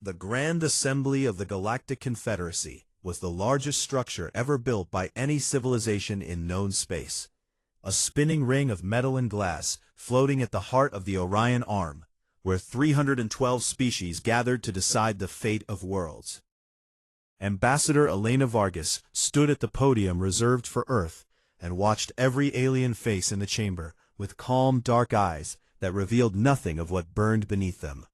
The Grand Assembly of the Galactic Confederacy was the largest structure ever built by any civilization in known space. A spinning ring of metal and glass floating at the heart of the Orion Arm, where 312 species gathered to decide the fate of worlds. Ambassador Elena Vargas stood at the podium reserved for Earth and watched every alien face in the chamber with calm, dark eyes that revealed nothing of what burned beneath them.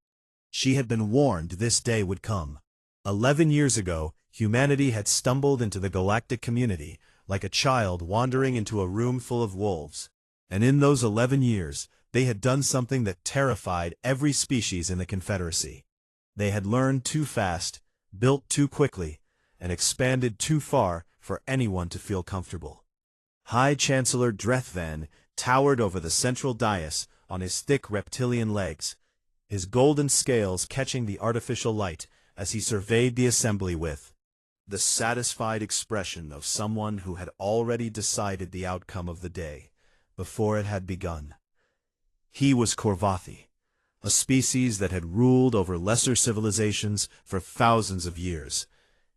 She had been warned this day would come. 11 years ago, humanity had stumbled into the galactic community like a child wandering into a room full of wolves. And in those 11 years, they had done something that terrified every species in the Confederacy. They had learned too fast, built too quickly, and expanded too far for anyone to feel comfortable. High Chancellor Drethvan towered over the central dais on his thick reptilian legs, his golden scales catching the artificial light as he surveyed the assembly with the satisfied expression of someone who had already decided the outcome of the day before it had begun. He was Korvathi, a species that had ruled over lesser civilizations for thousands of years,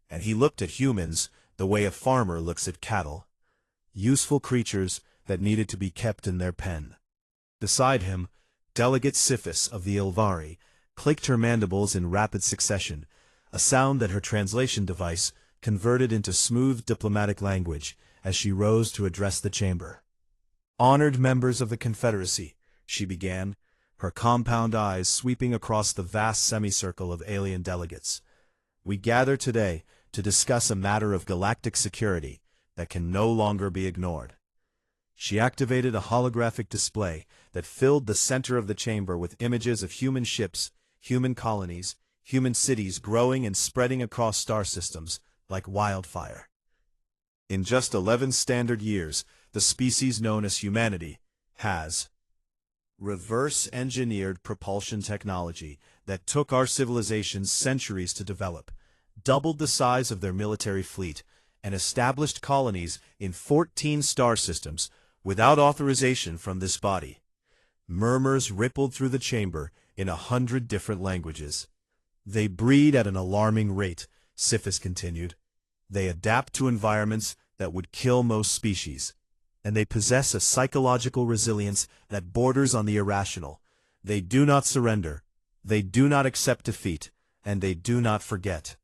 and he looked at humans the way a farmer looks at cattle, useful creatures that needed to be kept in their pen. Beside him, Delegate Sifis of the Ilvari clicked her mandibles in rapid succession, a sound that her translation device converted into smooth diplomatic language as she rose to address the chamber. "Honored members of the Confederacy," she began, her compound eyes sweeping across the vast semicircle of alien delegates. "We gather today to discuss a matter of galactic security that can no longer be ignored." She activated a holographic display that filled the center of the chamber with images of human ships, human colonies, human cities growing and spreading across star systems like wildfire. In just 11 standard years, the species known as humanity has reverse-engineered propulsion technology that took our civilizations centuries to develop, doubled the size of their military fleet, and established colonies in 14 star systems without authorization from this body. Murmurs rippled through the chamber in 100 different languages. "They breed at an alarming rate," Sifis continued. "They adapt to environments that would kill most species, and they possess a psychological resilience that borders on the irrational. They do not surrender, they do not accept defeat, and they do not forget."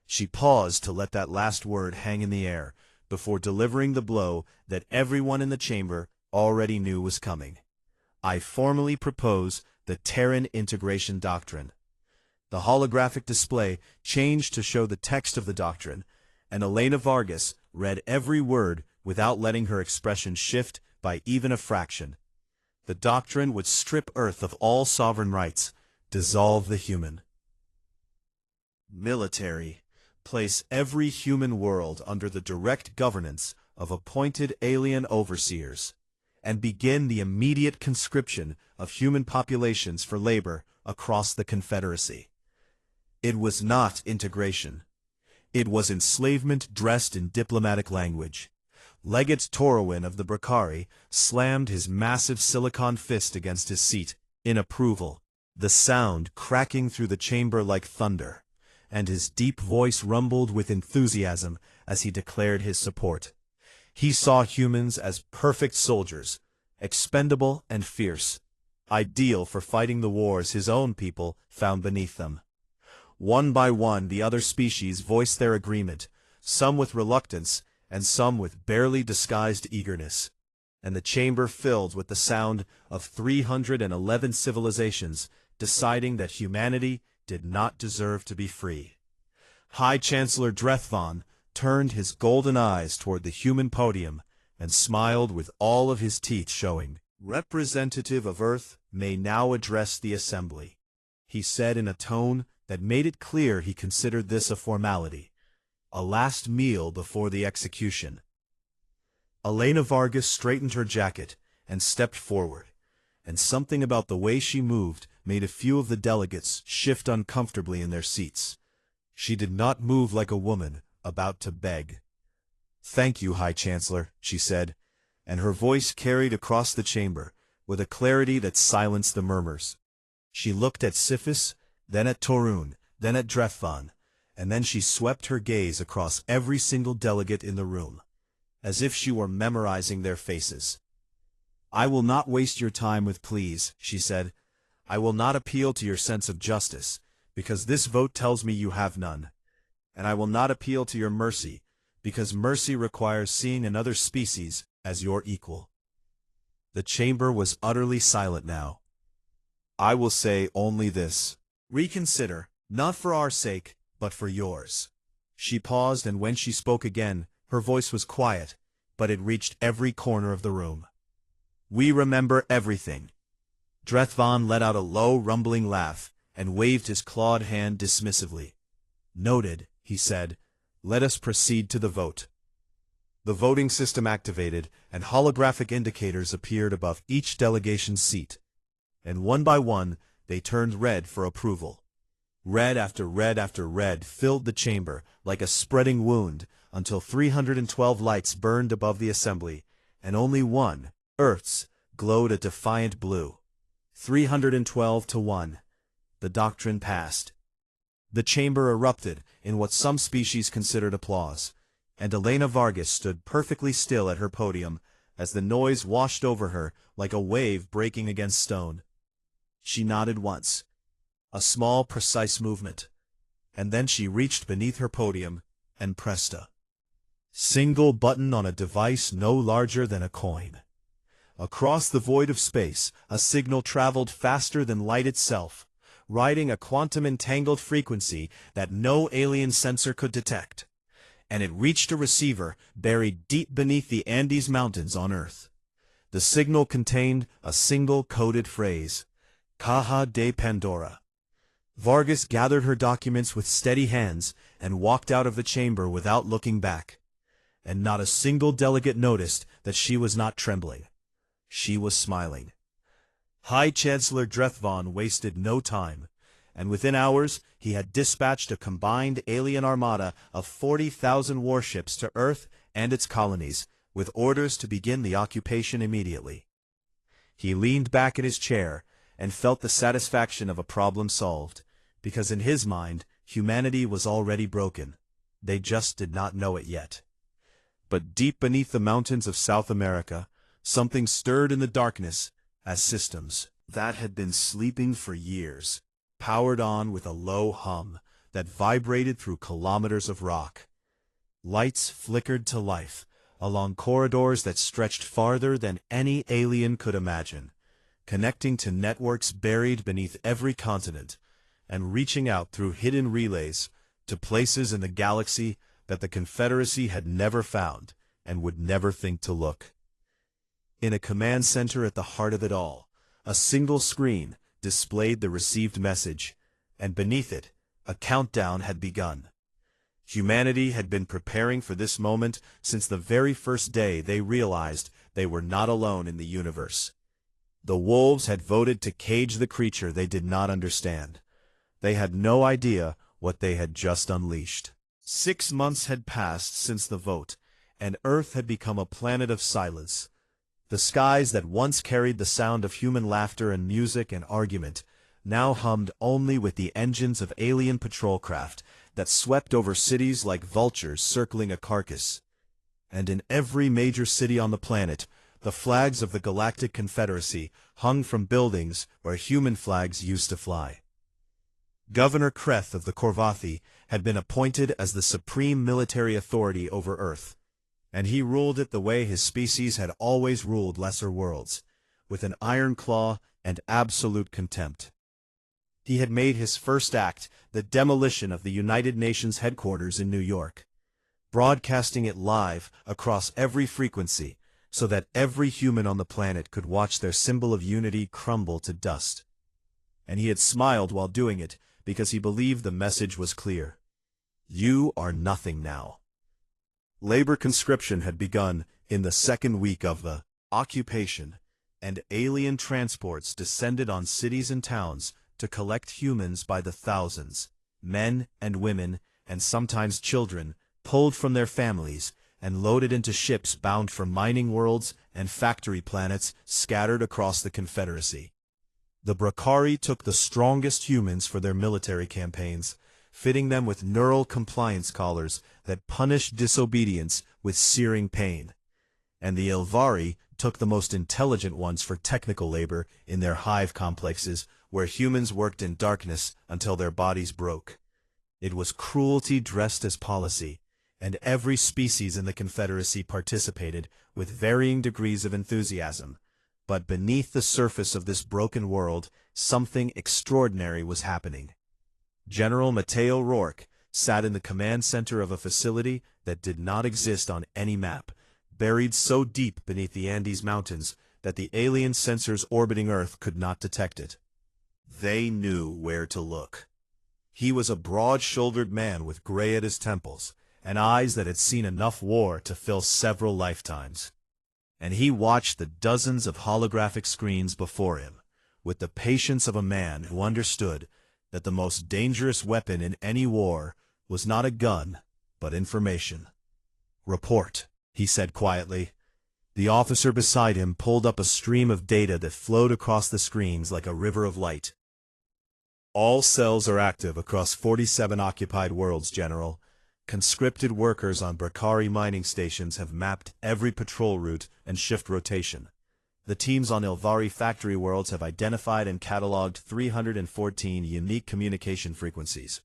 She paused to let that last word hang in the air before delivering the blow that everyone in the chamber already knew was coming. "I formally propose the Terran Integration Doctrine." The holographic display changed to show the text of the doctrine, and Elena Vargas read every word without letting her expression shift by even a fraction. The doctrine would strip Earth of all sovereign rights, dissolve the human military, place every human world under the direct governance of appointed alien overseers, and begin the immediate conscription of human populations for labor across the Confederacy. It was not integration. It was enslavement dressed in diplomatic language. Legate Torowin of the Brakari slammed his massive silicon fist against his seat in approval, the sound cracking through the chamber like thunder, and his deep voice rumbled with enthusiasm as he declared his support. He saw humans as perfect soldiers, expendable and fierce, ideal for fighting the wars his own people found beneath them. One by one, the other species voiced their agreement, some with reluctance and some with barely disguised eagerness, and the chamber filled with the sound of 311 civilizations deciding that humanity did not deserve to be free. High Chancellor Drethvan turned his golden eyes toward the human podium and smiled with all of his teeth showing. "Representative of Earth may now address the assembly," he said in a tone that made it clear he considered this a formality, a last meal before the execution. Elena Vargas straightened her jacket and stepped forward, and something about the way she moved made a few of the delegates shift uncomfortably in their seats. She did not move like a woman about to beg. "Thank you, High Chancellor," she said, and her voice carried across the chamber with a clarity that silenced the murmurs. She looked at Sifis, then at Torun, then at Drethvan, and then she swept her gaze across every single delegate in the room, as if she were memorizing their faces. "I will not waste your time with pleas," she said. "I will not appeal to your sense of justice, because this vote tells me you have none. And I will not appeal to your mercy, because mercy requires seeing another species as your equal." The chamber was utterly silent now. "I will say only this. Reconsider, not for our sake, but for yours." She paused, and when she spoke again, her voice was quiet, but it reached every corner of the room. "We remember everything." Drethvan let out a low, rumbling laugh, and waved his clawed hand dismissively. "Noted," he said. "Let us proceed to the vote." The voting system activated, and holographic indicators appeared above each delegation's seat. And one by one, they turned red for approval. Red after red after red filled the chamber like a spreading wound, until 312 lights burned above the assembly, and only one, Earth's, glowed a defiant blue. 312 to 1. The doctrine passed. The chamber erupted in what some species considered applause, and Elena Vargas stood perfectly still at her podium as the noise washed over her like a wave breaking against stone. She nodded once, a small, precise movement, and then she reached beneath her podium and pressed a single button on a device no larger than a coin. Across the void of space, a signal traveled faster than light itself, riding a quantum-entangled frequency that no alien sensor could detect, and it reached a receiver buried deep beneath the Andes Mountains on Earth. The signal contained a single coded phrase, "Caja de Pandora." Vargas gathered her documents with steady hands and walked out of the chamber without looking back. And not a single delegate noticed that she was not trembling. She was smiling. High Chancellor Drethvan wasted no time, and within hours he had dispatched a combined alien armada of 40,000 warships to Earth and its colonies, with orders to begin the occupation immediately. He leaned back in his chair and felt the satisfaction of a problem solved, because in his mind humanity was already broken. They just did not know it yet. But deep beneath the mountains of South America, something stirred in the darkness as systems that had been sleeping for years powered on with a low hum that vibrated through kilometers of rock. Lights flickered to life along corridors that stretched farther than any alien could imagine, connecting to networks buried beneath every continent, and reaching out through hidden relays to places in the galaxy that the Confederacy had never found and would never think to look. In a command center at the heart of it all, a single screen displayed the received message, and beneath it, a countdown had begun. Humanity had been preparing for this moment since the very first day they realized they were not alone in the universe. The wolves had voted to cage the creature they did not understand. They had no idea what they had just unleashed. 6 months had passed since the vote, and Earth had become a planet of silence. The skies that once carried the sound of human laughter and music and argument now hummed only with the engines of alien patrol craft that swept over cities like vultures circling a carcass. And in every major city on the planet, the flags of the Galactic Confederacy hung from buildings where human flags used to fly. Governor Kreth of the Korvathi had been appointed as the supreme military authority over Earth, and he ruled it the way his species had always ruled lesser worlds, with an iron claw and absolute contempt. He had made his first act the demolition of the United Nations headquarters in New York, broadcasting it live across every frequency so that every human on the planet could watch their symbol of unity crumble to dust. And he had smiled while doing it because he believed the message was clear. You are nothing now. Labor conscription had begun in the second week of the occupation, and alien transports descended on cities and towns to collect humans by the thousands, men and women, and sometimes children, pulled from their families and loaded into ships bound for mining worlds and factory planets scattered across the Confederacy. The Brakari took the strongest humans for their military campaigns, fitting them with neural compliance collars that punished disobedience with searing pain. And the Ilvari took the most intelligent ones for technical labor in their hive complexes, where humans worked in darkness until their bodies broke. It was cruelty dressed as policy, and every species in the Confederacy participated with varying degrees of enthusiasm. But beneath the surface of this broken world, something extraordinary was happening. General Mateo Rourke sat in the command center of a facility that did not exist on any map, buried so deep beneath the Andes Mountains that the alien sensors orbiting Earth could not detect it. They knew where to look. He was a broad-shouldered man with gray at his temples, and eyes that had seen enough war to fill several lifetimes. And he watched the dozens of holographic screens before him, with the patience of a man who understood that the most dangerous weapon in any war was not a gun, but information. "Report," he said quietly. The officer beside him pulled up a stream of data that flowed across the screens like a river of light. "All cells are active across 47 occupied worlds, General. Conscripted workers on Bakari mining stations have mapped every patrol route and shift rotation. The teams on Ilvari factory worlds have identified and cataloged 314 unique communication frequencies.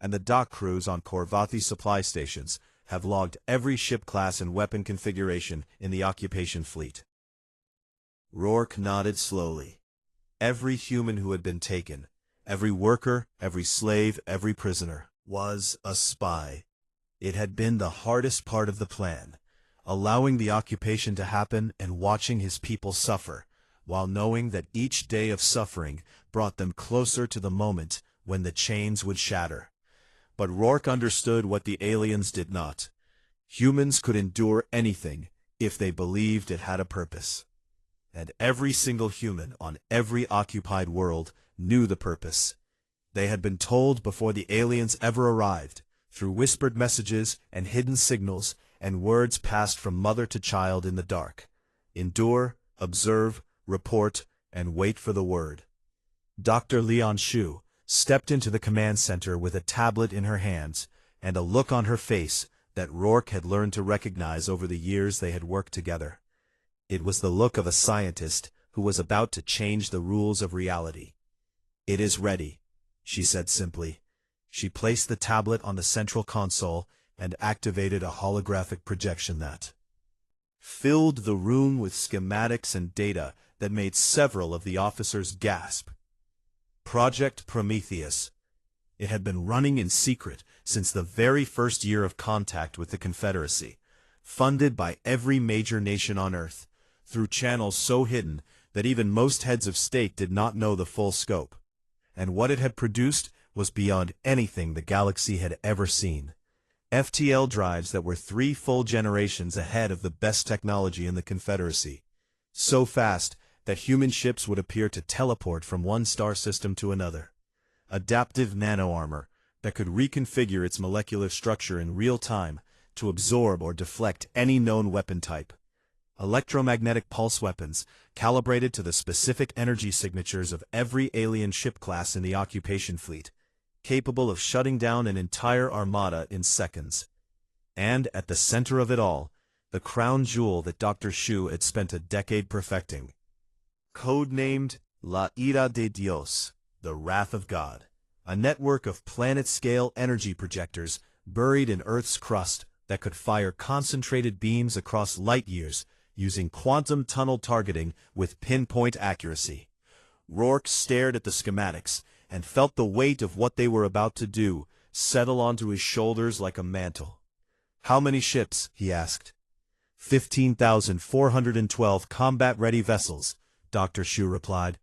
And the dock crews on Korvathi supply stations have logged every ship class and weapon configuration in the occupation fleet." Rourke nodded slowly. Every human who had been taken, every worker, every slave, every prisoner, was a spy. It had been the hardest part of the plan, allowing the occupation to happen and watching his people suffer, while knowing that each day of suffering brought them closer to the moment when the chains would shatter. But Rourke understood what the aliens did not. Humans could endure anything if they believed it had a purpose. And every single human on every occupied world knew the purpose. They had been told before the aliens ever arrived, through whispered messages and hidden signals and words passed from mother to child in the dark. Endure, observe, report, and wait for the word. Dr. Leon Shu stepped into the command center with a tablet in her hands and a look on her face that Rourke had learned to recognize over the years they had worked together. It was the look of a scientist who was about to change the rules of reality. "It is ready," she said simply. She placed the tablet on the central console and activated a holographic projection that filled the room with schematics and data that made several of the officers gasp. Project Prometheus. It had been running in secret since the very first year of contact with the Confederacy, funded by every major nation on Earth, through channels so hidden that even most heads of state did not know the full scope. And what it had produced was beyond anything the galaxy had ever seen. FTL drives that were 3 full generations ahead of the best technology in the Confederacy. So fast that human ships would appear to teleport from one star system to another. Adaptive nano-armor that could reconfigure its molecular structure in real time to absorb or deflect any known weapon type. Electromagnetic pulse weapons calibrated to the specific energy signatures of every alien ship class in the occupation fleet, capable of shutting down an entire armada in seconds. And at the center of it all, the crown jewel that Dr. Shu had spent a decade perfecting. Codenamed La Ira de Dios, the Wrath of God, a network of planet-scale energy projectors buried in Earth's crust that could fire concentrated beams across light years using quantum tunnel targeting with pinpoint accuracy. Rourke stared at the schematics and felt the weight of what they were about to do settle onto his shoulders like a mantle. "How many ships?" he asked. 15,412 combat-ready vessels, Dr. Shu replied,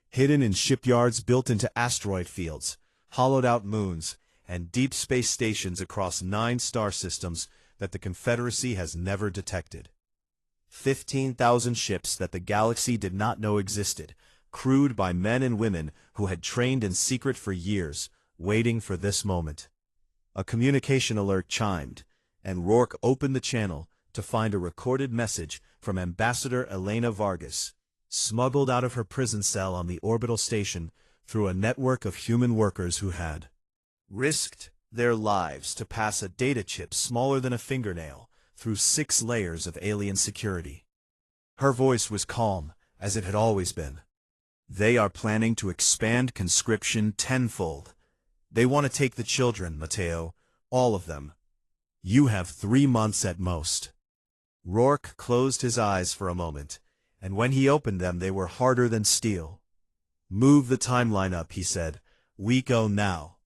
hidden in shipyards built into asteroid fields, hollowed-out moons, and deep space stations across 9 star systems that the Confederacy has never detected. 15,000 ships that the galaxy did not know existed, crewed by men and women who had trained in secret for years, waiting for this moment. A communication alert chimed, and Rourke opened the channel to find a recorded message from Ambassador Elena Vargas, smuggled out of her prison cell on the orbital station through a network of human workers who had risked their lives to pass a data chip smaller than a fingernail through 6 layers of alien security. Her voice was calm, as it had always been. They are planning to expand conscription tenfold. They want to take the children, Mateo, all of them. You have 3 months at most. Rourke closed his eyes for a moment, and when he opened them they were harder than steel. Move the timeline up, he said. We go now.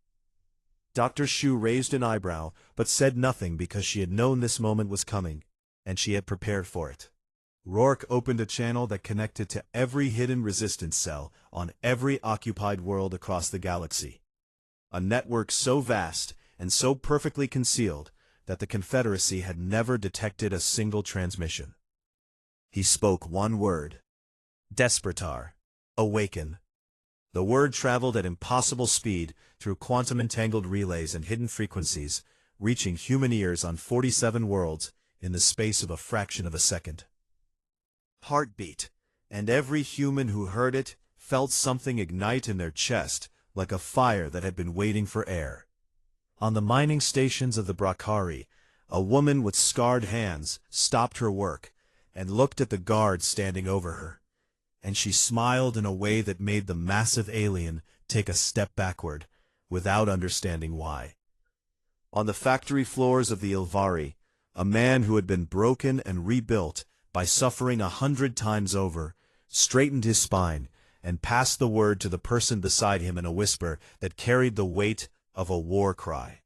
Dr. Shu raised an eyebrow, but said nothing because she had known this moment was coming, and she had prepared for it. Rourke opened a channel that connected to every hidden resistance cell on every occupied world across the galaxy. A network so vast and so perfectly concealed that the Confederacy had never detected a single transmission. He spoke one word. Despertar. Awaken. The word traveled at impossible speed through quantum-entangled relays and hidden frequencies, reaching human ears on 47 worlds in the space of a fraction of a second. Heartbeat, and every human who heard it felt something ignite in their chest like a fire that had been waiting for air. On the mining stations of the Bracari, a woman with scarred hands stopped her work and looked at the guards standing over her, and she smiled in a way that made the massive alien take a step backward, without understanding why. On the factory floors of the Ilvari, a man who had been broken and rebuilt by suffering 100 times over, straightened his spine and passed the word to the person beside him in a whisper that carried the weight of a war cry.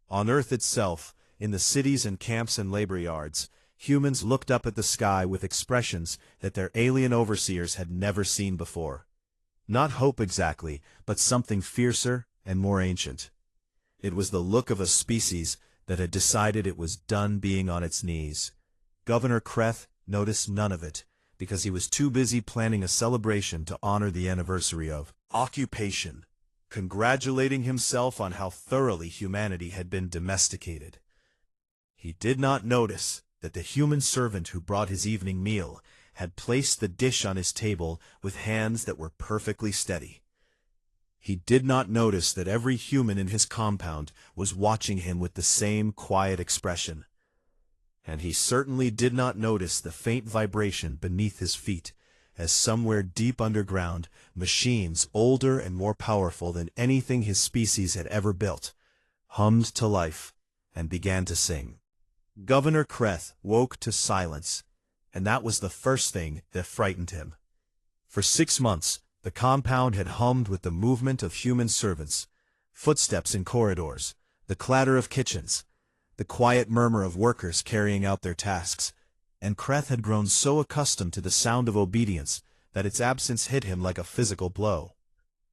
On Earth itself, in the cities and camps and labor yards, humans looked up at the sky with expressions that their alien overseers had never seen before. Not hope exactly, but something fiercer and more ancient. It was the look of a species that had decided it was done being on its knees. Governor Kreth noticed none of it, because he was too busy planning a celebration to honor the anniversary of occupation, congratulating himself on how thoroughly humanity had been domesticated. He did not notice that the human servant who brought his evening meal had placed the dish on his table with hands that were perfectly steady. He did not notice that every human in his compound was watching him with the same quiet expression. And he certainly did not notice the faint vibration beneath his feet, as somewhere deep underground, machines older and more powerful than anything his species had ever built, hummed to life and began to sing. Governor Kreth woke to silence, and that was the first thing that frightened him. For 6 months, the compound had hummed with the movement of human servants, footsteps in corridors, the clatter of kitchens, the quiet murmur of workers carrying out their tasks, and Kreth had grown so accustomed to the sound of obedience that its absence hit him like a physical blow.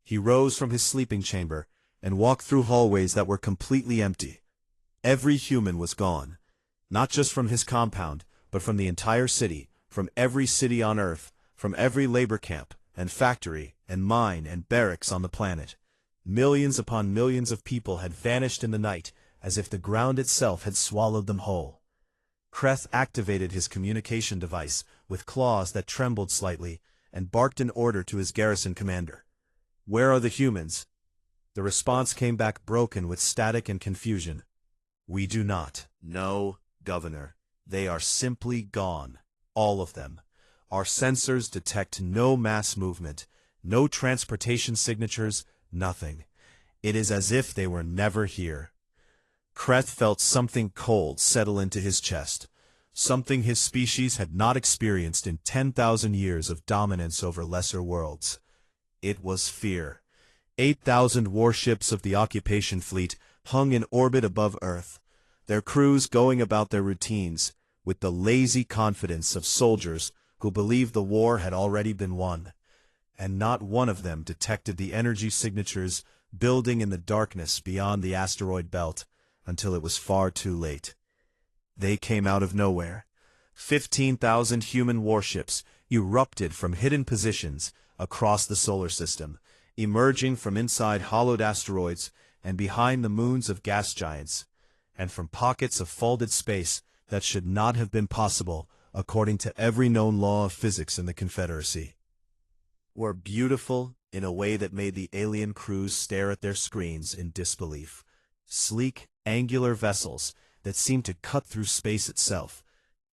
He rose from his sleeping chamber and walked through hallways that were completely empty. Every human was gone, not just from his compound, but from the entire city, from every city on Earth, from every labor camp, and factory, and mine, and barracks on the planet. Millions upon millions of people had vanished in the night, as if the ground itself had swallowed them whole. Kreth activated his communication device with claws that trembled slightly and barked an order to his garrison commander. "Where are the humans?" The response came back broken with static and confusion. "We do not know, Governor. They are simply gone. All of them. Our sensors detect no mass movement, no transportation signatures, nothing. It is as if they were never here." Kreth felt something cold settle into his chest, something his species had not experienced in 10,000 years of dominance over lesser worlds. It was fear. 8,000 warships of the occupation fleet hung in orbit above Earth, their crews going about their routines with the lazy confidence of soldiers who believed the war had already been won, and not one of them detected the energy signatures building in the darkness beyond the asteroid belt until it was far too late. They came out of nowhere. 15,000 human warships erupted from hidden positions across the solar system, emerging from inside hollowed asteroids and behind the moons of gas giants, and from pockets of folded space that should not have been possible according to every known law of physics in the Confederacy. were beautiful in a way that made the alien crews stare at their screens in disbelief. Sleek, angular vessels that seemed to cut through space itself,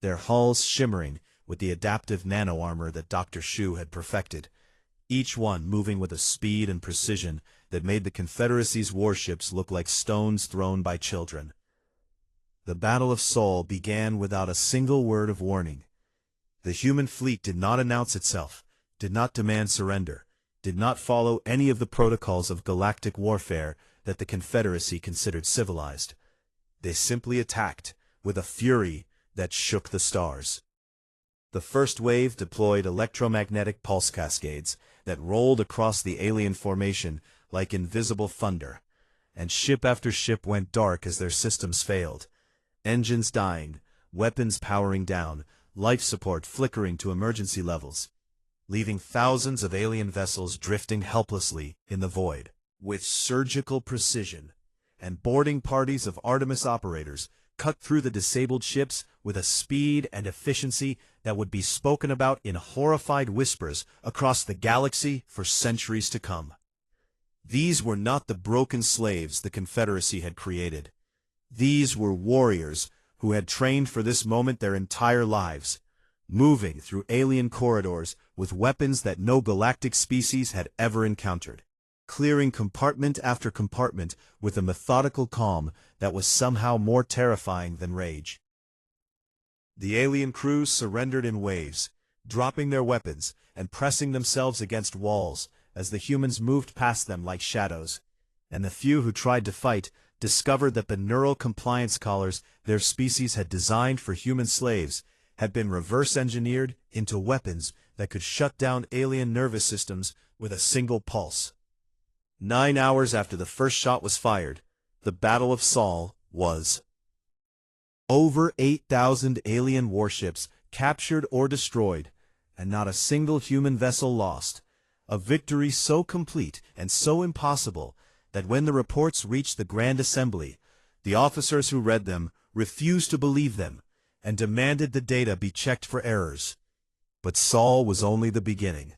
their hulls shimmering with the adaptive nano-armor that Dr. Shu had perfected, each one moving with a speed and precision that made the Confederacy's warships look like stones thrown by children. The Battle of Seoul began without a single word of warning. The human fleet did not announce itself, did not demand surrender, did not follow any of the protocols of galactic warfare that the Confederacy considered civilized. They simply attacked, with a fury that shook the stars. The first wave deployed electromagnetic pulse cascades that rolled across the alien formation like invisible thunder, and ship after ship went dark as their systems failed. Engines dying, weapons powering down, life support flickering to emergency levels, leaving thousands of alien vessels drifting helplessly in the void. With surgical precision, and boarding parties of Artemis operators cut through the disabled ships with a speed and efficiency that would be spoken about in horrified whispers across the galaxy for centuries to come. These were not the broken slaves the Confederacy had created. These were warriors who had trained for this moment their entire lives, moving through alien corridors with weapons that no galactic species had ever encountered, clearing compartment after compartment with a methodical calm that was somehow more terrifying than rage. The alien crews surrendered in waves, dropping their weapons and pressing themselves against walls as the humans moved past them like shadows, and the few who tried to fight discovered that the neural compliance collars their species had designed for human slaves had been reverse-engineered into weapons that could shut down alien nervous systems with a single pulse. 9 hours after the first shot was fired, the Battle of Seoul was over 8,000 alien warships captured or destroyed, and not a single human vessel lost. A victory so complete and so impossible that when the reports reached the Grand Assembly, the officers who read them refused to believe them and demanded the data be checked for errors. But Seoul was only the beginning.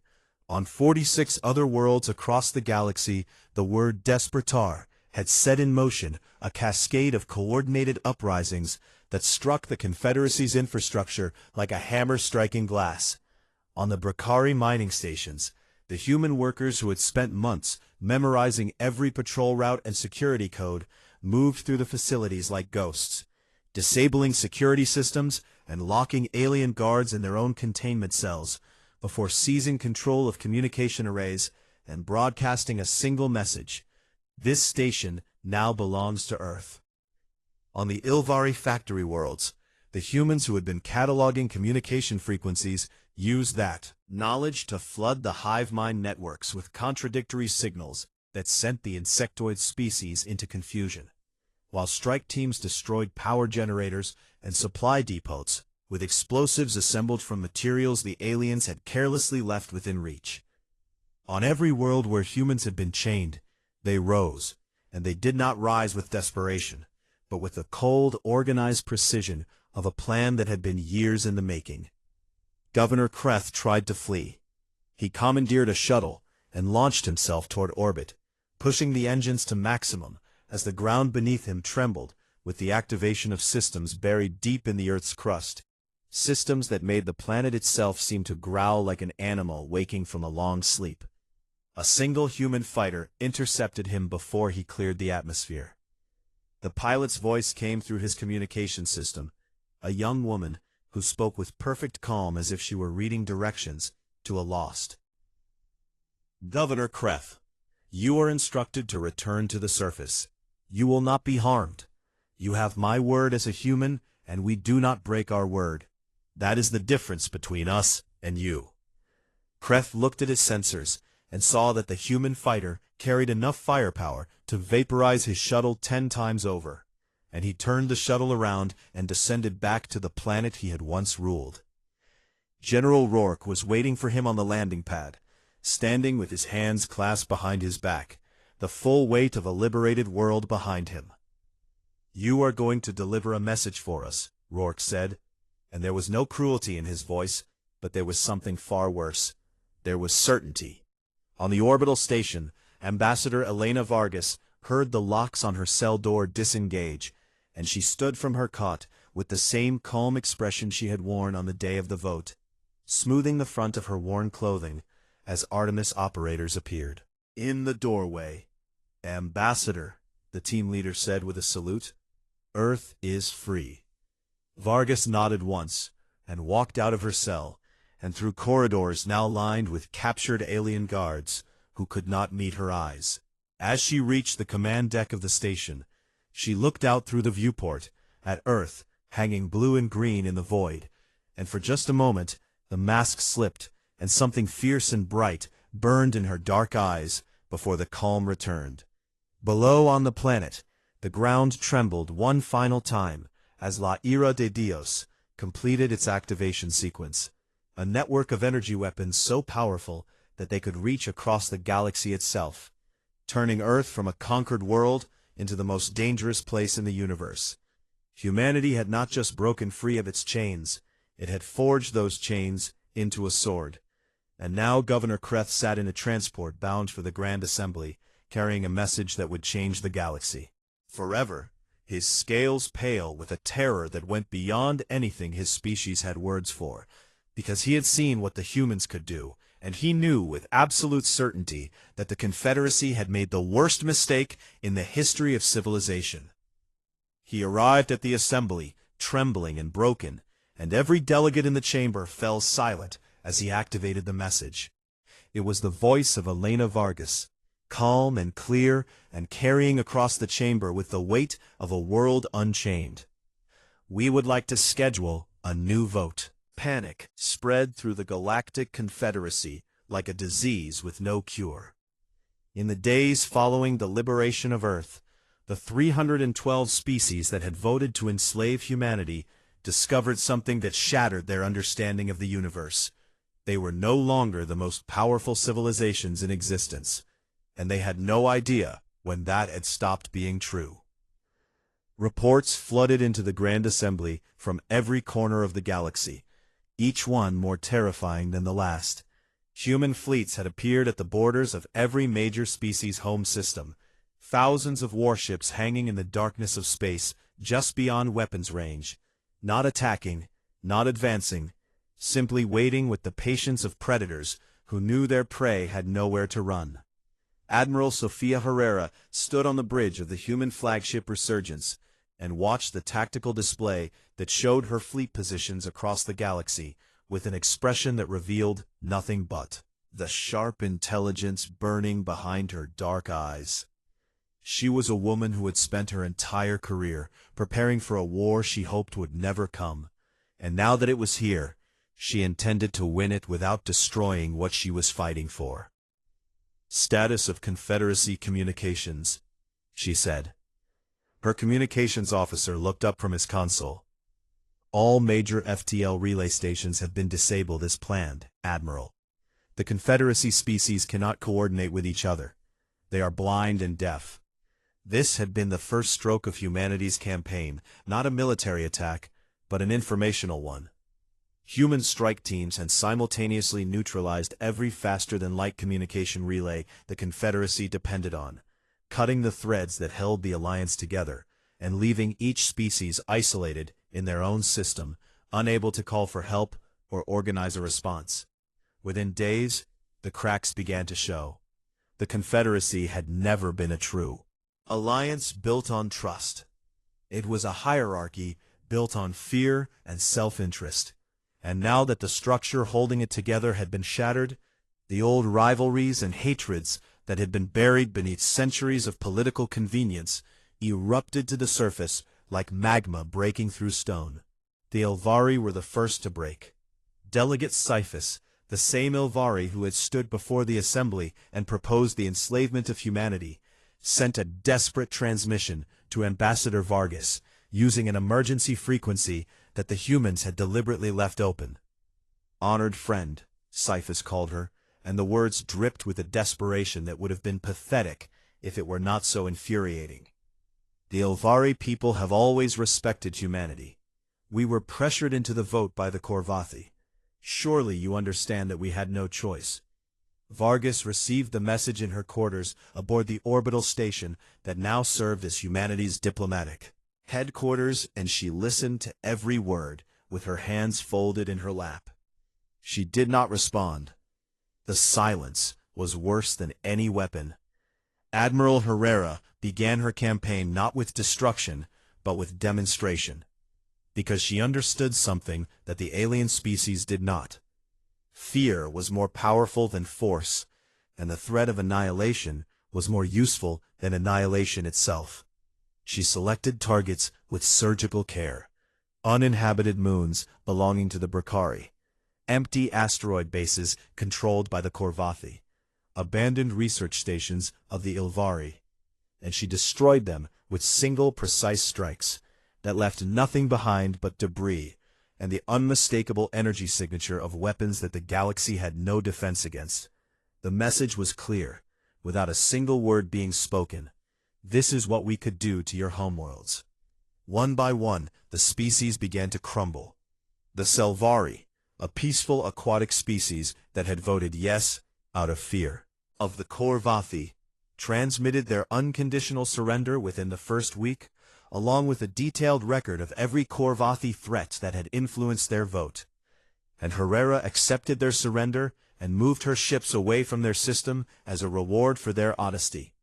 On 46 other worlds across the galaxy, the word despertar had set in motion a cascade of coordinated uprisings that struck the Confederacy's infrastructure like a hammer striking glass. On the Brakari mining stations, the human workers who had spent months memorizing every patrol route and security code moved through the facilities like ghosts, disabling security systems and locking alien guards in their own containment cells before seizing control of communication arrays and broadcasting a single message: "This station now belongs to Earth." On the Ilvari factory worlds, the humans who had been cataloging communication frequencies used that knowledge to flood the hive mind networks with contradictory signals that sent the insectoid species into confusion, while strike teams destroyed power generators and supply depots with explosives assembled from materials the aliens had carelessly left within reach. On every world where humans had been chained, they rose, and they did not rise with desperation, but with the cold, organized precision of a plan that had been years in the making. Governor Kreth tried to flee. He commandeered a shuttle and launched himself toward orbit, pushing the engines to maximum as the ground beneath him trembled with the activation of systems buried deep in the Earth's crust, systems that made the planet itself seem to growl like an animal waking from a long sleep. A single human fighter intercepted him before he cleared the atmosphere. The pilot's voice came through his communication system, a young woman who spoke with perfect calm as if she were reading directions to a lost. "Governor Kreth, you are instructed to return to the surface. You will not be harmed. You have my word as a human, and we do not break our word. That is the difference between us and you." Kreth looked at his sensors and saw that the human fighter carried enough firepower to vaporize his shuttle 10 times over, and he turned the shuttle around and descended back to the planet he had once ruled. General Rourke was waiting for him on the landing pad, standing with his hands clasped behind his back, the full weight of a liberated world behind him. "You are going to deliver a message for us," Rourke said, and there was no cruelty in his voice, but there was something far worse, There was certainty. On the orbital station, Ambassador Elena Vargas heard the locks on her cell door disengage, and she stood from her cot with the same calm expression she had worn on the day of the vote, smoothing the front of her worn clothing as Artemis operators appeared. In the doorway, "Ambassador," the team leader said with a salute, "Earth is free." Vargas nodded once and walked out of her cell and through corridors now lined with captured alien guards who could not meet her eyes. As she reached the command deck of the station, she looked out through the viewport at Earth hanging blue and green in the void, and for just a moment the mask slipped and something fierce and bright burned in her dark eyes before the calm returned. Below on the planet, the ground trembled one final time as La Ira de Dios completed its activation sequence, a network of energy weapons so powerful that they could reach across the galaxy itself, turning Earth from a conquered world into the most dangerous place in the universe. Humanity had not just broken free of its chains, it had forged those chains into a sword. And now Governor Kreth sat in a transport bound for the Grand Assembly, carrying a message that would change the galaxy forever, his scales pale with a terror that went beyond anything his species had words for, because he had seen what the humans could do, and he knew with absolute certainty that the Confederacy had made the worst mistake in the history of civilization. He arrived at the assembly, trembling and broken, and every delegate in the chamber fell silent as he activated the message. It was the voice of Elena Vargas, calm and clear and carrying across the chamber with the weight of a world unchained. "We would like to schedule a new vote." Panic spread through the Galactic Confederacy like a disease with no cure. In the days following the liberation of Earth, the 312 species that had voted to enslave humanity discovered something that shattered their understanding of the universe. They were no longer the most powerful civilizations in existence, and they had no idea when that had stopped being true. Reports flooded into the Grand Assembly from every corner of the galaxy, each one more terrifying than the last. Human fleets had appeared at the borders of every major species' home system, thousands of warships hanging in the darkness of space just beyond weapons range, not attacking, not advancing, simply waiting with the patience of predators who knew their prey had nowhere to run. Admiral Sofia Herrera stood on the bridge of the human flagship Resurgence and watched the tactical display that showed her fleet positions across the galaxy with an expression that revealed nothing but the sharp intelligence burning behind her dark eyes. She was a woman who had spent her entire career preparing for a war she hoped would never come, and now that it was here, she intended to win it without destroying what she was fighting for. "Status of Confederacy communications," she said. Her communications officer looked up from his console. "All major FTL relay stations have been disabled as planned, Admiral. The Confederacy species cannot coordinate with each other. They are blind and deaf." This had been the first stroke of humanity's campaign, not a military attack, but an informational one. Human strike teams had simultaneously neutralized every faster-than-light communication relay the Confederacy depended on, cutting the threads that held the alliance together, and leaving each species isolated in their own system, unable to call for help or organize a response. Within days, the cracks began to show. The Confederacy had never been a true alliance built on trust. It was a hierarchy built on fear and self-interest. And now that the structure holding it together had been shattered, the old rivalries and hatreds that had been buried beneath centuries of political convenience erupted to the surface like magma breaking through stone. The Ilvari were the first to break. Delegate Siphus, the same Ilvari who had stood before the assembly and proposed the enslavement of humanity, sent a desperate transmission to Ambassador Vargas, using an emergency frequency that the humans had deliberately left open. "Honored friend," Siphus called her, and the words dripped with a desperation that would have been pathetic if it were not so infuriating. "The Ilvari people have always respected humanity. We were pressured into the vote by the Korvathi. Surely you understand that we had no choice. Vargas received the message in her quarters aboard the orbital station that now served as humanity's diplomatic headquarters, and she listened to every word with her hands folded in her lap. She did not respond. The silence was worse than any weapon. Admiral Herrera began her campaign not with destruction, but with demonstration, because she understood something that the alien species did not. Fear was more powerful than force, and the threat of annihilation was more useful than annihilation itself. She selected targets with surgical care: uninhabited moons belonging to the Bracari, empty asteroid bases controlled by the Corvathi, abandoned research stations of the Ilvari, and she destroyed them with single precise strikes that left nothing behind but debris and the unmistakable energy signature of weapons that the galaxy had no defense against. The message was clear, without a single word being spoken. This is what we could do to your homeworlds. One by one, the species began to crumble. The Selvari, a peaceful aquatic species that had voted yes out of fear of the Corvathi, transmitted their unconditional surrender within the first week, along with a detailed record of every Corvathi threat that had influenced their vote. And Herrera accepted their surrender and moved her ships away from their system as a reward for their honesty.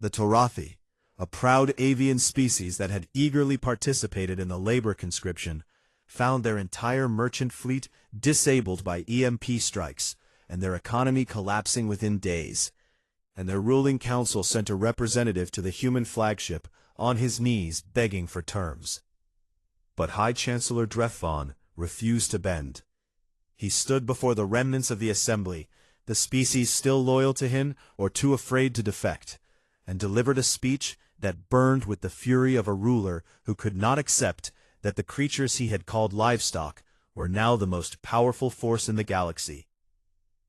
The Torathi, a proud avian species that had eagerly participated in the labor conscription, found their entire merchant fleet disabled by EMP strikes and their economy collapsing within days. And their ruling council sent a representative to the human flagship on his knees begging for terms. But High Chancellor Drethvon refused to bend. He stood before the remnants of the assembly, the species still loyal to him or too afraid to defect, and delivered a speech that burned with the fury of a ruler who could not accept that the creatures he had called livestock were now the most powerful force in the galaxy.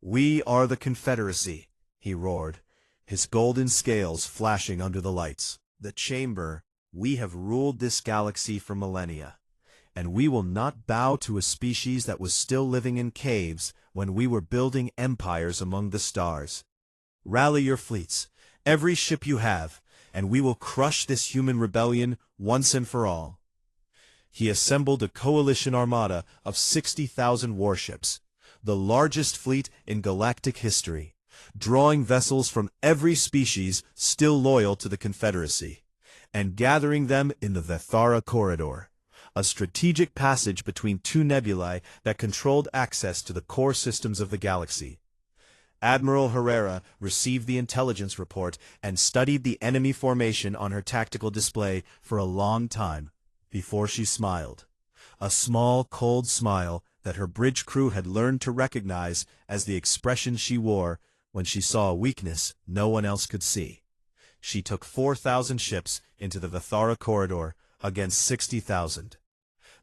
"We are the Confederacy," he roared, his golden scales flashing under the lights. "The Chamber, we have ruled this galaxy for millennia, and we will not bow to a species that was still living in caves when we were building empires among the stars. Rally your fleets, every ship you have, and we will crush this human rebellion once and for all." He assembled a coalition armada of 60,000 warships, the largest fleet in galactic history, drawing vessels from every species still loyal to the Confederacy, and gathering them in the Vethara Corridor, a strategic passage between two nebulae that controlled access to the core systems of the galaxy. Admiral Herrera received the intelligence report and studied the enemy formation on her tactical display for a long time before she smiled, a small, cold smile that her bridge crew had learned to recognize as the expression she wore when she saw a weakness no one else could see. She took 4,000 ships into the Vethara Corridor against 60,000.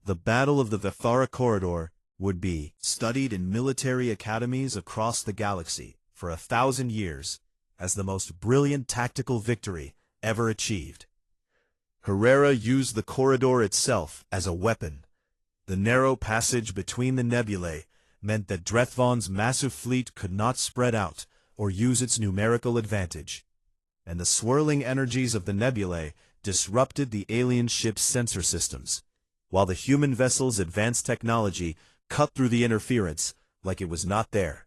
The Battle of the Vethara Corridor would be studied in military academies across the galaxy for 1,000 years as the most brilliant tactical victory ever achieved. Herrera used the corridor itself as a weapon. The narrow passage between the nebulae meant that Drethvon's massive fleet could not spread out or use its numerical advantage, and the swirling energies of the nebulae disrupted the alien ship's sensor systems, while the human vessel's advanced technology cut through the interference like it was not there.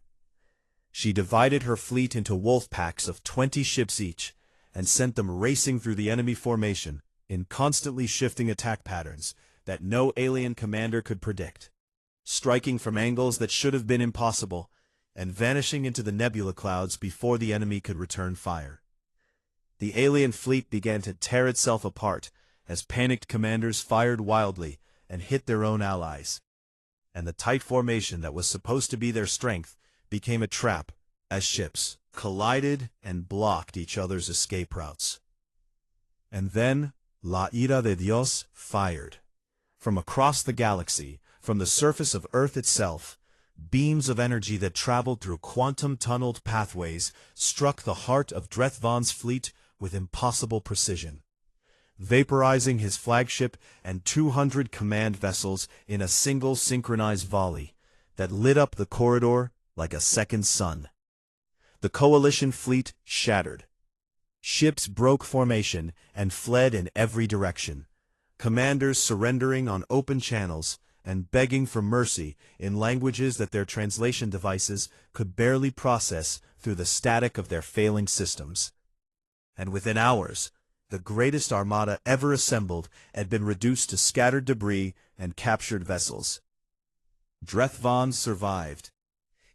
She divided her fleet into wolf packs of 20 ships each and sent them racing through the enemy formation in constantly shifting attack patterns that no alien commander could predict, striking from angles that should have been impossible and vanishing into the nebula clouds before the enemy could return fire. The alien fleet began to tear itself apart as panicked commanders fired wildly and hit their own allies, and the tight formation that was supposed to be their strength became a trap as ships collided and blocked each other's escape routes. And then La Ira de Dios fired. From across the galaxy, from the surface of Earth itself, beams of energy that traveled through quantum-tunneled pathways struck the heart of Drethvon's fleet with impossible precision, vaporizing his flagship and 200 command vessels in a single synchronized volley that lit up the corridor like a second sun. The coalition fleet shattered. Ships broke formation and fled in every direction. Commanders surrendering on open channels and begging for mercy in languages that their translation devices could barely process through the static of their failing systems. And within hours, the greatest armada ever assembled had been reduced to scattered debris and captured vessels. Drethvon survived.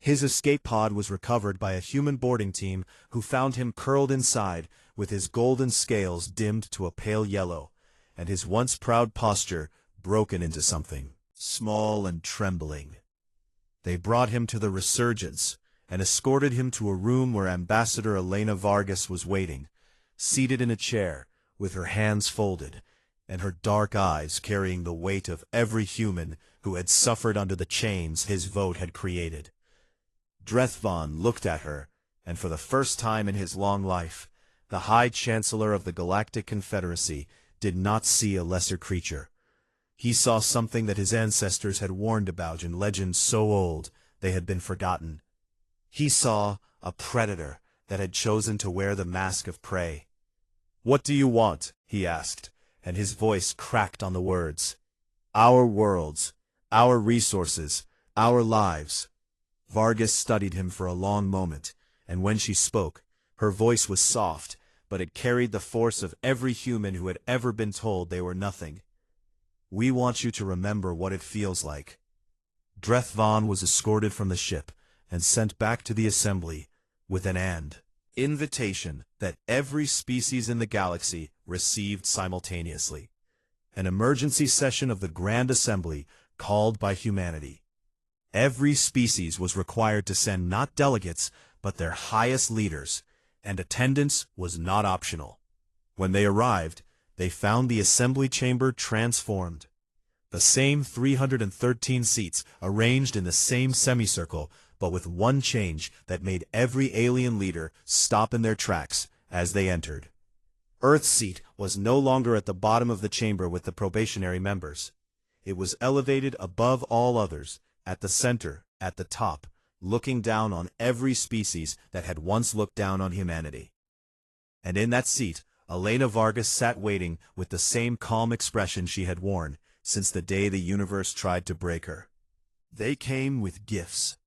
His escape pod was recovered by a human boarding team who found him curled inside with his golden scales dimmed to a pale yellow, and his once proud posture broken into something small and trembling. They brought him to the Resurgence and escorted him to a room where Ambassador Elena Vargas was waiting, seated in a chair, with her hands folded, and her dark eyes carrying the weight of every human who had suffered under the chains his vote had created. Drethvon looked at her, and for the first time in his long life, the High Chancellor of the Galactic Confederacy did not see a lesser creature. He saw something that his ancestors had warned about in legends so old they had been forgotten. He saw a predator that had chosen to wear the mask of prey. "What do you want?" he asked, and his voice cracked on the words. "Our worlds, our resources, our lives." Vargas studied him for a long moment, and when she spoke, her voice was soft, but it carried the force of every human who had ever been told they were nothing. "We want you to remember what it feels like." Drethvon was escorted from the ship and sent back to the assembly with an invitation that every species in the galaxy received simultaneously. An emergency session of the Grand Assembly called by humanity. Every species was required to send not delegates, but their highest leaders, and attendance was not optional. When they arrived, they found the assembly chamber transformed. The same 313 seats arranged in the same semicircle, but with one change that made every alien leader stop in their tracks as they entered. Earth's seat was no longer at the bottom of the chamber with the probationary members. It was elevated above all others, at the center, at the top, looking down on every species that had once looked down on humanity. And in that seat, Elena Vargas sat waiting with the same calm expression she had worn since the day the universe tried to break her. They came with gifts.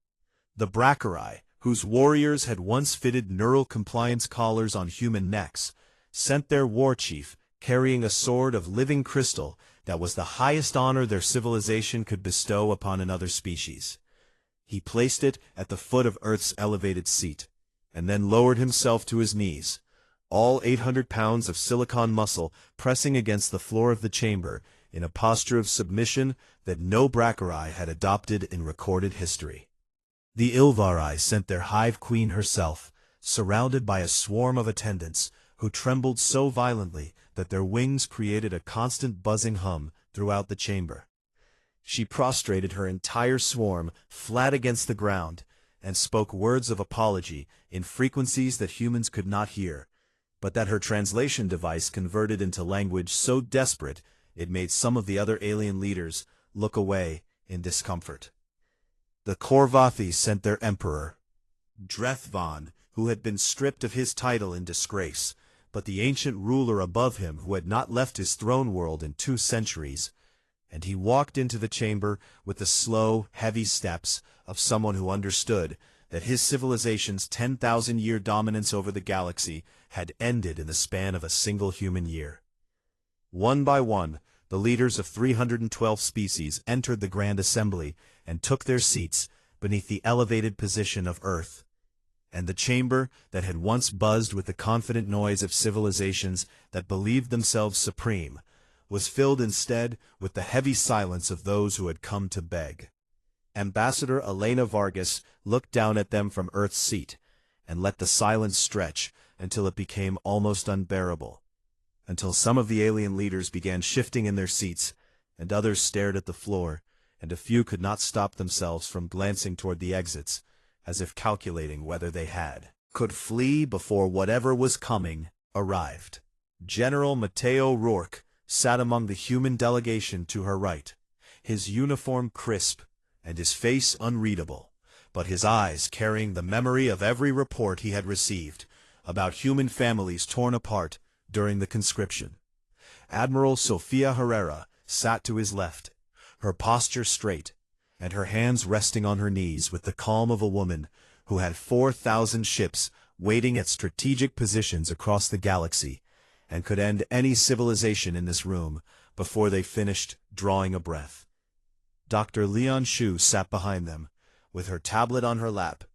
The Bracari, whose warriors had once fitted neural compliance collars on human necks, sent their war chief carrying a sword of living crystal that was the highest honor their civilization could bestow upon another species. He placed it at the foot of Earth's elevated seat, and then lowered himself to his knees, all 800 pounds of silicon muscle pressing against the floor of the chamber in a posture of submission that no Bracari had adopted in recorded history. The Ilvari sent their hive queen herself, surrounded by a swarm of attendants, who trembled so violently that their wings created a constant buzzing hum throughout the chamber. She prostrated her entire swarm flat against the ground, and spoke words of apology in frequencies that humans could not hear, but that her translation device converted into language so desperate it made some of the other alien leaders look away in discomfort. The Korvathi sent their emperor, Drethvon, who had been stripped of his title in disgrace, but the ancient ruler above him who had not left his throne world in 2 centuries, and he walked into the chamber with the slow, heavy steps of someone who understood that his civilization's 10,000-year dominance over the galaxy had ended in the span of a single human year. One by one, the leaders of 312 species entered the Grand Assembly and took their seats beneath the elevated position of Earth. And the chamber that had once buzzed with the confident noise of civilizations that believed themselves supreme was filled instead with the heavy silence of those who had come to beg. Ambassador Elena Vargas looked down at them from Earth's seat and let the silence stretch until it became almost unbearable, until some of the alien leaders began shifting in their seats and others stared at the floor, and a few could not stop themselves from glancing toward the exits, as if calculating whether they could flee before whatever was coming arrived. General Mateo Rourke sat among the human delegation to her right, his uniform crisp and his face unreadable, but his eyes carrying the memory of every report he had received about human families torn apart during the conscription. Admiral Sofia Herrera sat to his left, her posture straight, and her hands resting on her knees with the calm of a woman who had 4,000 ships waiting at strategic positions across the galaxy and could end any civilization in this room before they finished drawing a breath. Dr. Leon Shu sat behind them, with her tablet on her lap,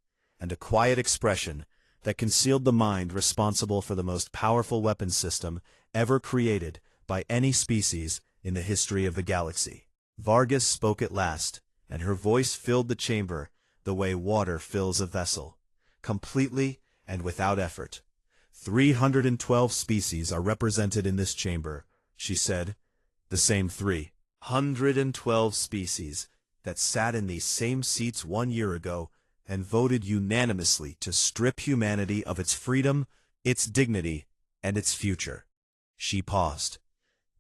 and a quiet expression that concealed the mind responsible for the most powerful weapons system ever created by any species in the history of the galaxy. Vargas spoke at last, and her voice filled the chamber the way water fills a vessel, completely and without effort. 312 species are represented in this chamber, she said, the same 312 species that sat in these same seats 1 year ago and voted unanimously to strip humanity of its freedom, its dignity, and its future. She paused.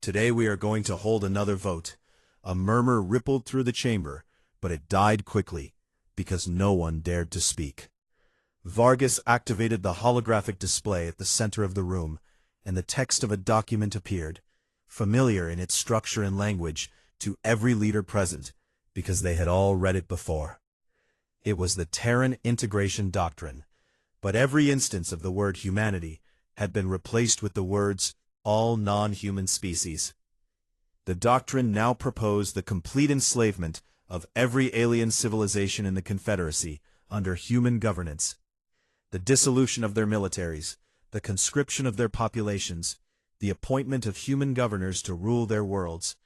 Today we are going to hold another vote. A murmur rippled through the chamber, but it died quickly, because no one dared to speak. Vargas activated the holographic display at the center of the room, and the text of a document appeared, familiar in its structure and language to every leader present, because they had all read it before. It was the Terran Integration Doctrine, but every instance of the word humanity had been replaced with the words all non-human species. The doctrine now proposed the complete enslavement of every alien civilization in the Confederacy under human governance, the dissolution of their militaries, the conscription of their populations, the appointment of human governors to rule their worlds.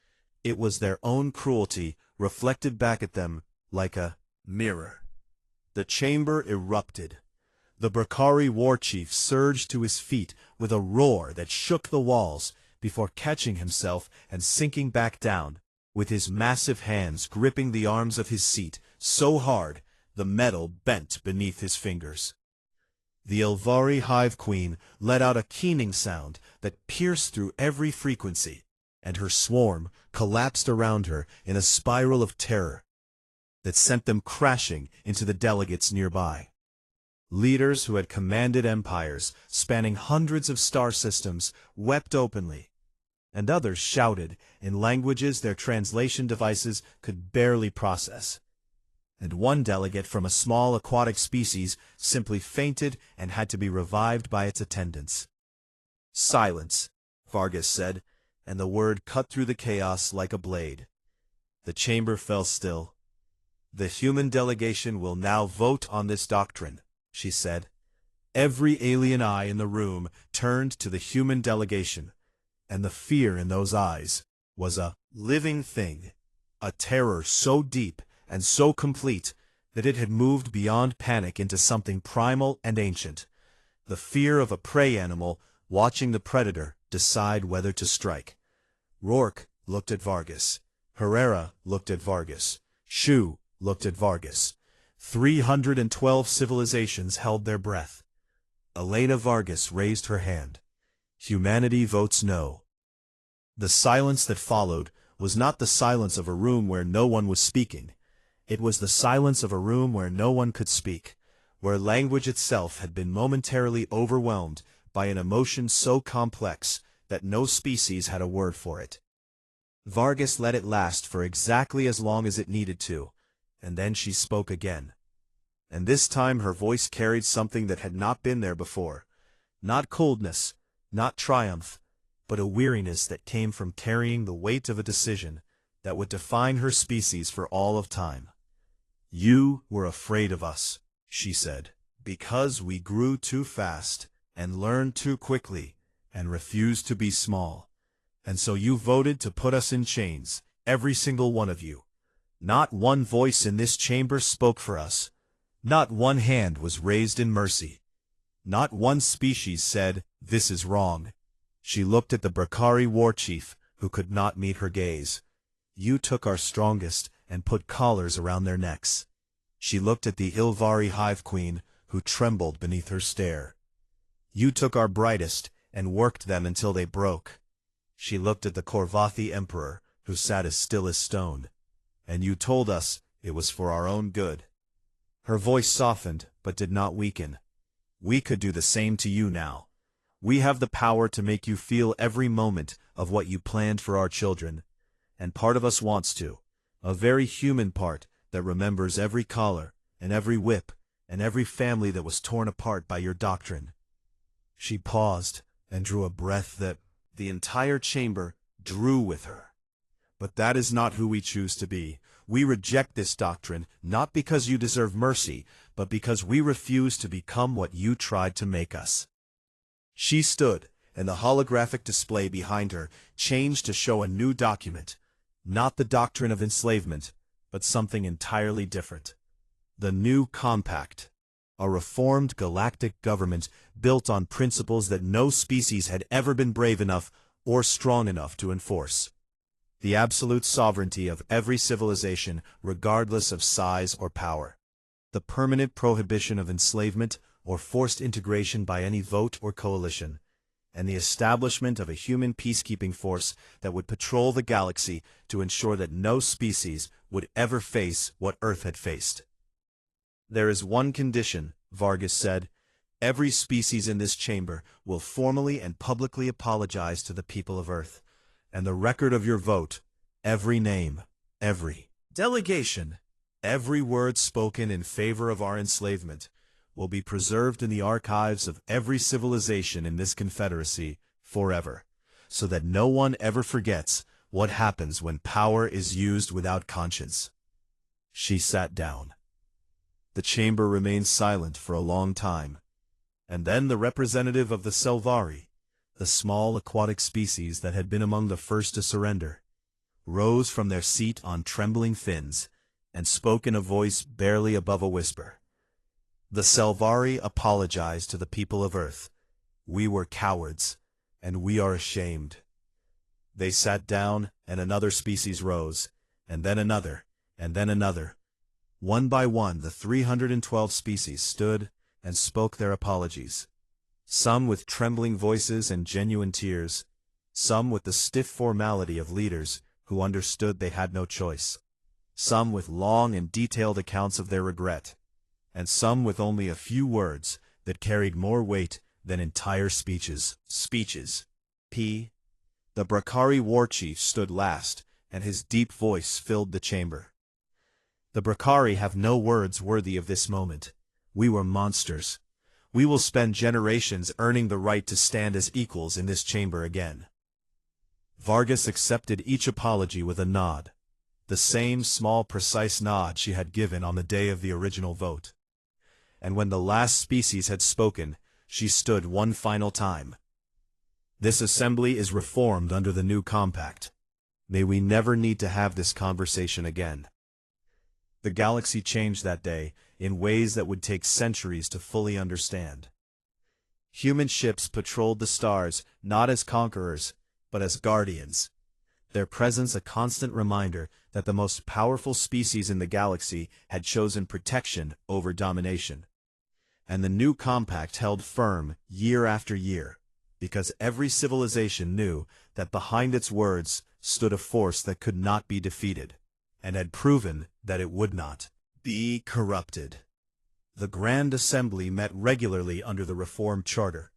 It was their own cruelty reflected back at them like a mirror. The chamber erupted. The Brakari war chief surged to his feet with a roar that shook the walls before catching himself and sinking back down, with his massive hands gripping the arms of his seat so hard the metal bent beneath his fingers. The Ilvari hive queen let out a keening sound that pierced through every frequency, and her swarm collapsed around her in a spiral of terror that sent them crashing into the delegates nearby. Leaders who had commanded empires spanning hundreds of star systems wept openly, and others shouted in languages their translation devices could barely process. And one delegate from a small aquatic species simply fainted and had to be revived by its attendants. "Silence," Vargas said, and the word cut through the chaos like a blade. The chamber fell still. "The human delegation will now vote on this doctrine," she said. Every alien eye in the room turned to the human delegation, and the fear in those eyes was a living thing, a terror so deep and so complete that it had moved beyond panic into something primal and ancient, the fear of a prey animal watching the predator decide whether to strike. Rourke looked at Vargas. Herrera looked at Vargas. Shu looked at Vargas. 312 civilizations held their breath. Elena Vargas raised her hand. Humanity votes no. The silence that followed was not the silence of a room where no one was speaking. It was the silence of a room where no one could speak, where language itself had been momentarily overwhelmed by an emotion so complex that no species had a word for it. Vargas let it last for exactly as long as it needed to, and then she spoke again. And this time her voice carried something that had not been there before. Not coldness, not triumph, but a weariness that came from carrying the weight of a decision that would define her species for all of time. "You were afraid of us," she said, "because we grew too fast and learned too quickly and refused to be small. And so you voted to put us in chains, every single one of you. Not one voice in this chamber spoke for us. Not one hand was raised in mercy. Not one species said, 'This is wrong.'" She looked at the Brakari war chief, who could not meet her gaze. "You took our strongest and put collars around their necks." She looked at the Ilvari hive queen, who trembled beneath her stare. "You took our brightest and worked them until they broke." She looked at the Korvathi emperor, who sat as still as stone. "And you told us it was for our own good." Her voice softened, but did not weaken. We could do the same to you now. We have the power to make you feel every moment of what you planned for our children. And part of us wants to. A very human part that remembers every collar, and every whip, and every family that was torn apart by your doctrine. She paused and drew a breath that the entire chamber drew with her. But that is not who we choose to be. We reject this doctrine, not because you deserve mercy, but because we refuse to become what you tried to make us. She stood, and the holographic display behind her changed to show a new document. Not the doctrine of enslavement, but something entirely different. The New Compact. A reformed galactic government built on principles that no species had ever been brave enough or strong enough to enforce. The absolute sovereignty of every civilization, regardless of size or power. The permanent prohibition of enslavement or forced integration by any vote or coalition. And the establishment of a human peacekeeping force that would patrol the galaxy to ensure that no species would ever face what Earth had faced. There is one condition, Vargas said. Every species in this chamber will formally and publicly apologize to the people of Earth. And the record of your vote, every name, every delegation, every word spoken in favor of our enslavement, will be preserved in the archives of every civilization in this confederacy forever, so that no one ever forgets what happens when power is used without conscience. She sat down. The chamber remained silent for a long time, and then the representative of the Selvari, the small aquatic species that had been among the first to surrender, rose from their seat on trembling fins and spoke in a voice barely above a whisper. The Selvari apologized to the people of Earth. We were cowards, and we are ashamed. They sat down, and another species rose, and then another, and then another. One by one, the 312 species stood and spoke their apologies. Some with trembling voices and genuine tears, some with the stiff formality of leaders who understood they had no choice, some with long and detailed accounts of their regret, and some with only a few words that carried more weight than entire speeches. The Brakari war chief stood last, and his deep voice filled the chamber. The Brakari have no words worthy of this moment. We were monsters. We will spend generations earning the right to stand as equals in this chamber again. Vargas accepted each apology with a nod, the same small precise nod she had given on the day of the original vote. And when the last species had spoken, she stood one final time. This assembly is reformed under the new compact. May we never need to have this conversation again. The galaxy changed that day in ways that would take centuries to fully understand. Human ships patrolled the stars not as conquerors, but as guardians, their presence a constant reminder that the most powerful species in the galaxy had chosen protection over domination. And the new compact held firm year after year, because every civilization knew that behind its words stood a force that could not be defeated, and had proven that it would not be corrupted. The Grand Assembly met regularly under the Reformed Charter,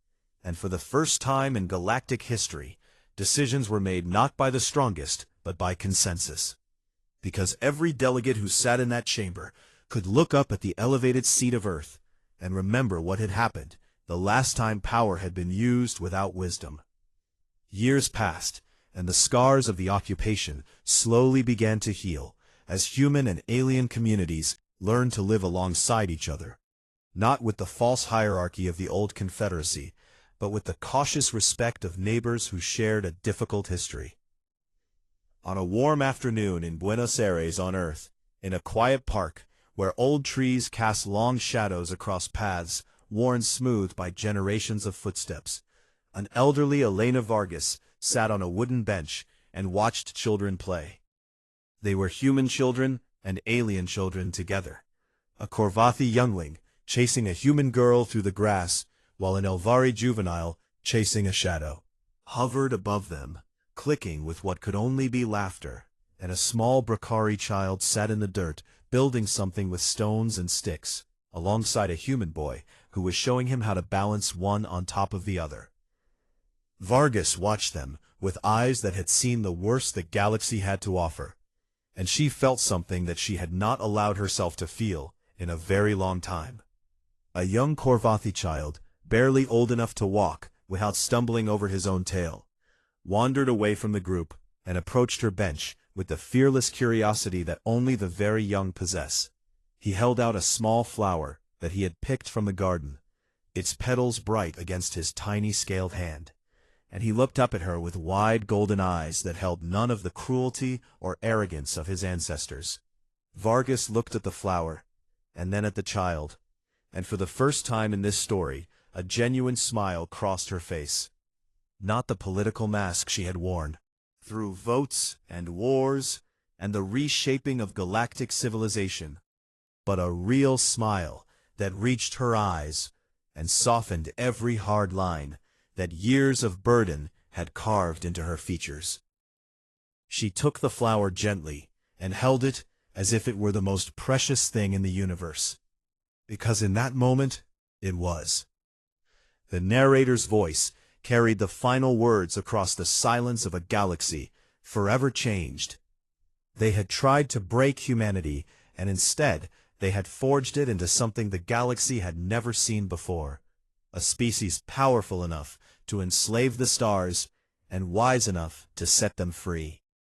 and for the first time in galactic history, decisions were made not by the strongest, but by consensus. Because every delegate who sat in that chamber could look up at the elevated seat of Earth and remember what had happened the last time power had been used without wisdom. Years passed, and the scars of the occupation slowly began to heal, as human and alien communities learned to live alongside each other, not with the false hierarchy of the old Confederacy, but with the cautious respect of neighbors who shared a difficult history. On a warm afternoon in Buenos Aires on Earth, in a quiet park, where old trees cast long shadows across paths worn smooth by generations of footsteps, an elderly Elena Vargas sat on a wooden bench and watched children play. They were human children and alien children together. A Corvathi youngling chasing a human girl through the grass, while an Elvari juvenile, chasing a shadow, hovered above them, clicking with what could only be laughter, and a small Bracari child sat in the dirt, building something with stones and sticks, alongside a human boy who was showing him how to balance one on top of the other. Vargas watched them with eyes that had seen the worst the galaxy had to offer, and she felt something that she had not allowed herself to feel in a very long time. A young Korvathi child, barely old enough to walk without stumbling over his own tail, wandered away from the group and approached her bench with the fearless curiosity that only the very young possess. He held out a small flower that he had picked from the garden, its petals bright against his tiny scaled hand, and he looked up at her with wide golden eyes that held none of the cruelty or arrogance of his ancestors. Vargas looked at the flower, and then at the child, and for the first time in this story, a genuine smile crossed her face. Not the political mask she had worn. Through votes and wars and the reshaping of galactic civilization, but a real smile that reached her eyes and softened every hard line that years of burden had carved into her features. She took the flower gently and held it as if it were the most precious thing in the universe, because in that moment it was. The narrator's voice carried the final words across the silence of a galaxy forever changed. They had tried to break humanity, and instead they had forged it into something the galaxy had never seen before, a species powerful enough to enslave the stars and wise enough to set them free.